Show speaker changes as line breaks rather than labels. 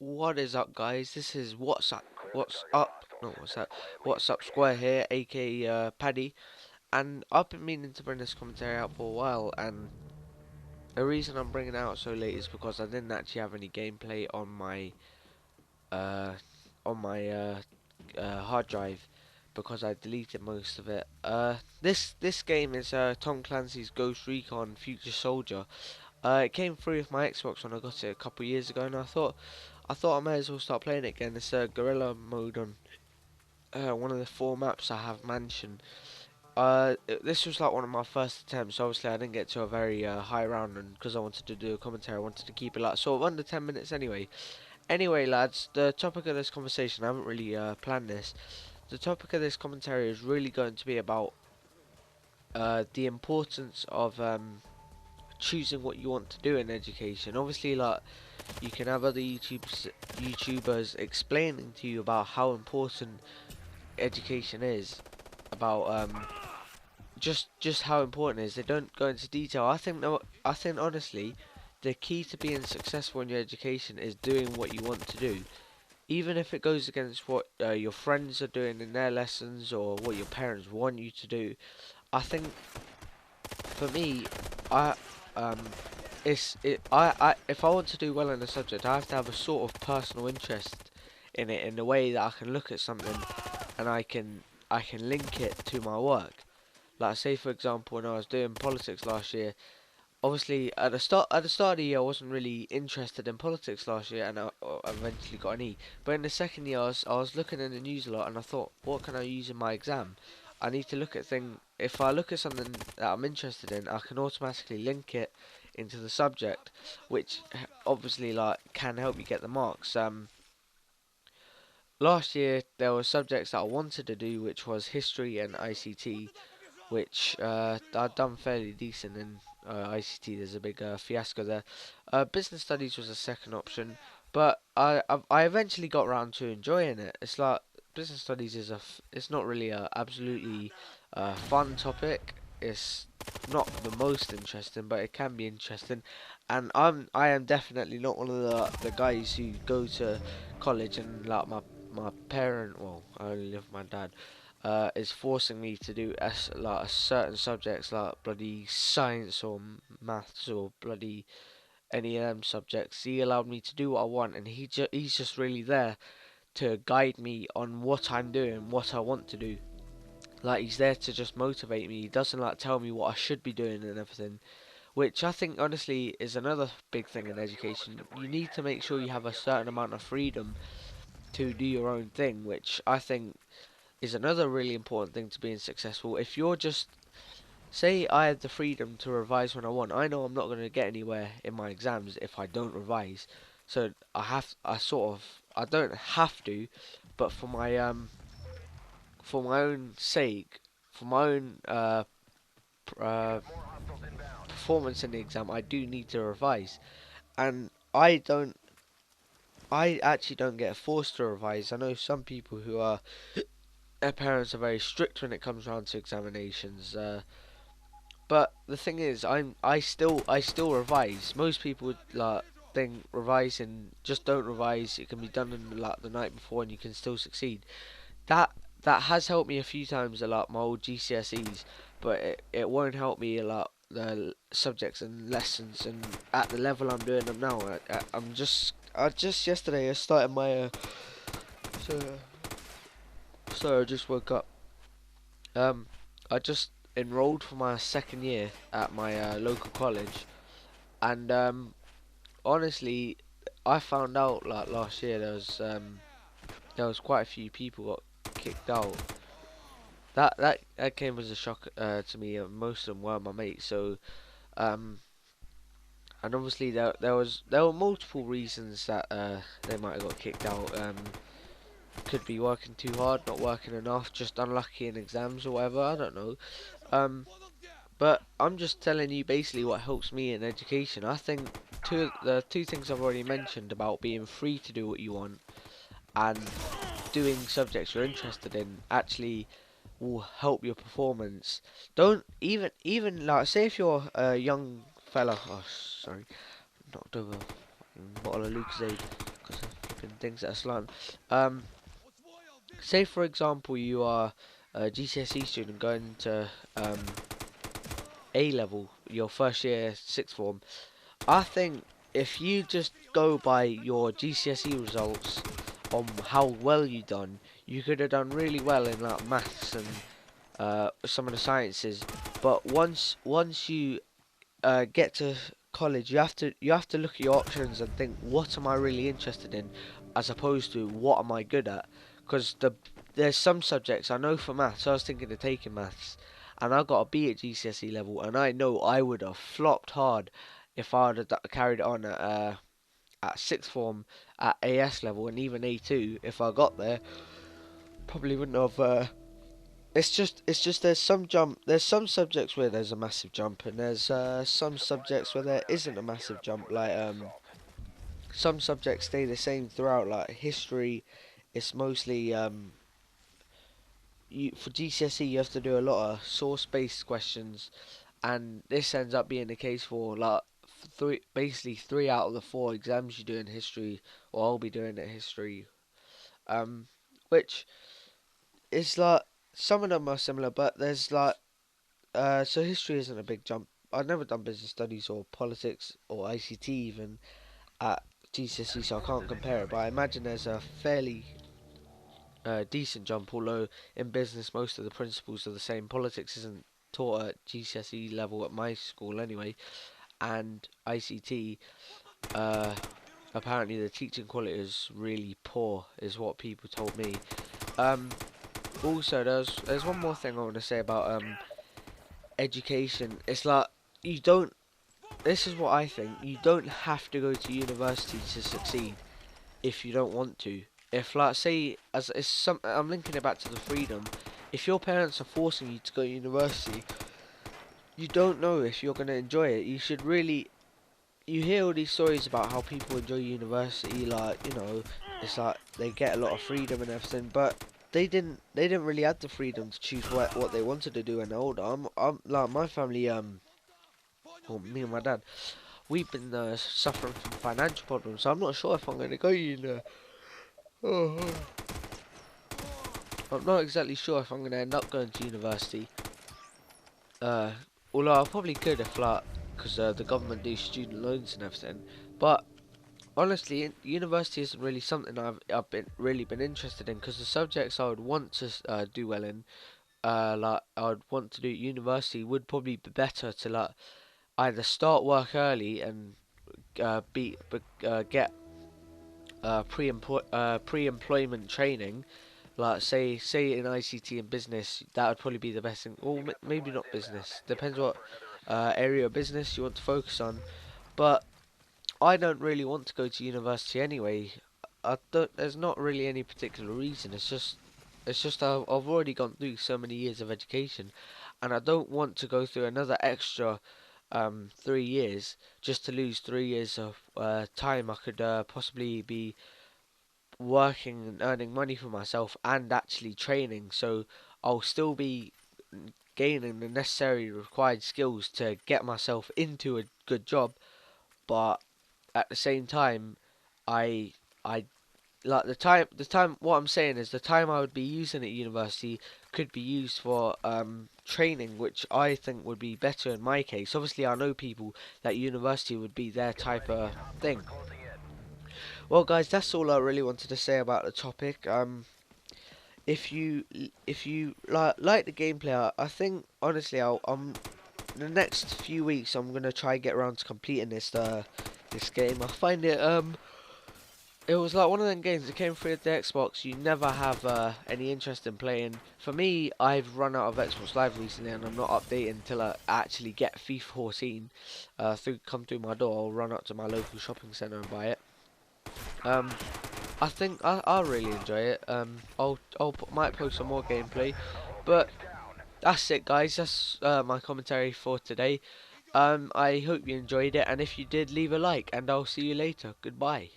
What is up, guys? This is What's Up, not What's Up, What's Up Square here, aka Paddy, and I've been meaning to bring this commentary out for a while, and the reason I'm bringing it out so late is because I didn't actually have any gameplay uh, on my hard drive because I deleted most of it. This game is Tom Clancy's Ghost Recon Future Soldier. It came through with my Xbox when I got it a couple of years ago, and I thought I may as well start playing it again. It's a guerrilla mode on one of the four maps I have mentioned. This was like one of my first attempts. Obviously, I didn't get to a very high round, and because I wanted to do a commentary, I wanted to keep it like sort of under 10 minutes anyway. Anyway, lads, the topic of this conversation, I haven't really planned this. The topic of this commentary is really going to be about the importance of choosing what you want to do in education. Obviously, like you can have other YouTubers explaining to you about how important education is, about just how important it is. They don't go into detail. I think honestly, the key to being successful in your education is doing what you want to do, even if it goes against what your friends are doing in their lessons or what your parents want you to do. I think for me, I um I if I want to do well in a subject, I have to have a sort of personal interest in it in the way that I can look at something and I can link it to my work. Like say for example, when I was doing politics last year, obviously at the start of the year I wasn't really interested in politics last year, and I eventually got an E. But in the second year I was looking in the news a lot, and I thought, what can I use in my exam? I need to look at thing. If I look at something that I'm interested in, I can automatically link it into the subject, which obviously like can help you get the marks. Last year there were subjects that I wanted to do, which was history and ICT, which I'd done fairly decent in. ICT, there's a big fiasco there. Business studies was a second option, but I eventually got around to enjoying it. It's like business studies it's not really a absolutely fun topic. It's not the most interesting, but it can be interesting. And I am definitely not one of the guys who go to college and like my parent. Well, I only live with my dad, is forcing me to do like certain subjects like bloody science or maths or bloody any subjects. He allowed me to do what I want, and he's just really there to guide me on what I'm doing, what I want to do. Like he's there to just motivate me. He doesn't like tell me what I should be doing and everything. Which I think honestly is another big thing in education. You need to make sure you have a certain amount of freedom to do your own thing, which I think is another really important thing to being successful. If you're just say I had the freedom to revise when I want, I know I'm not going to get anywhere in my exams if I don't revise. So I don't have to, but for my own sake, for my own performance in the exam, I do need to revise, and I actually don't get forced to revise. I know some people who are their parents are very strict when it comes around to examinations. But the thing is, I still revise. Most people would like think revising just don't revise. It can be done in like the night before, and you can still succeed. That that has helped me a few times a lot my old GCSEs, but it won't help me a lot the subjects and lessons and at the level I'm doing them now. I just yesterday I started my so so I just woke up. Um, I just enrolled for my second year at my local college, and honestly, I found out like last year there was quite a few people got kicked out. That came as a shock to me. Most of them were my mates, so um, and obviously there were multiple reasons that they might have got kicked out. Could be working too hard, not working enough, just unlucky in exams or whatever. I don't know. Um, But I'm just telling you basically what helps me in education. I think the two things I've already mentioned about being free to do what you want and doing subjects you're interested in actually will help your performance. Don't even like say if you're a young fella. Oh, sorry, knocked over a fucking bottle of Lucozade. typing things that are slant. Um, Say for example you are a GCSE student going to A level, your first year sixth form. I think if you just go by your GCSE results on how well you done, you could have done really well in like maths and some of the sciences. But once you get to college, you have to look at your options and think, what am I really interested in, as opposed to what am I good at? Because there's some subjects I know for maths. I was thinking of taking maths, and I got a B at GCSE level, and I know I would have flopped hard if I would have carried it on at sixth form at AS level and even A2. If I got there, probably wouldn't have. It's just there's some subjects where there's a massive jump, and there's some subjects where there isn't a massive jump. Like some subjects stay the same throughout. Like history, it's mostly for GCSE you have to do a lot of source-based questions, and this ends up being the case for like basically 3 out of the 4 exams you do in history, or I'll be doing in history. Um, which is like some of them are similar, but there's like so history isn't a big jump. I've never done business studies or politics or ICT even at GCSE, so I can't compare it. But I imagine there's a fairly decent jump, although in business most of the principles are the same. Politics isn't taught at GCSE level at my school anyway, and ICT, uh, apparently the teaching quality is really poor, is what people told me. Um, Also, there's one more thing I want to say about education. It's like you don't. This is what I think. You don't have to go to university to succeed if you don't want to. If like say as it's some, I'm linking it back to the freedom. If your parents are forcing you to go to university, you don't know if you're gonna enjoy it. You should really. You hear all these stories about how people enjoy university, like it's like they get a lot of freedom and everything, but they didn't really have the freedom to choose what they wanted to do when they're older. I'm like my family, well, me and my dad, we've been suffering from financial problems, so I'm not sure if I'm going to go Oh, I'm not exactly sure if I'm going to end up going to university. Uh, Although I probably could if like, because the government do student loans and everything. But honestly, university isn't really something I've been interested in, because the subjects I would want to do well in, like I would want to do at university, would probably be better to like either start work early and get pre-employment training, like say in ICT and business, that would probably be the best thing. Or maybe not business, depends what area of business you want to focus on. But I don't really want to go to university anyway. I don't. There's not really any particular reason. It's just I've already gone through so many years of education, and I don't want to go through another extra 3 years just to lose 3 years of time. I could possibly be working and earning money for myself and actually training. So I'll still be gaining the necessary required skills to get myself into a good job, but at the same time, I I like the time. What I'm saying is the time I would be using at university could be used for training, which I think would be better in my case. Obviously, I know people that university would be their type of thing. Well, guys, that's all I really wanted to say about the topic. If you like the gameplay, I think honestly, I'm the next few weeks I'm gonna try and get around to completing this game. I find it was like one of them games that came free with the Xbox. You never have any interest in playing. For me, I've run out of Xbox Live recently, and I'm not updating until I actually get FIFA 14 come through my door. I'll run up to my local shopping centre and buy it. Um, I think I'll really enjoy it. Might post some more gameplay, but that's it, guys. That's my commentary for today. I hope you enjoyed it, and if you did, leave a like, and I'll see you later. Goodbye.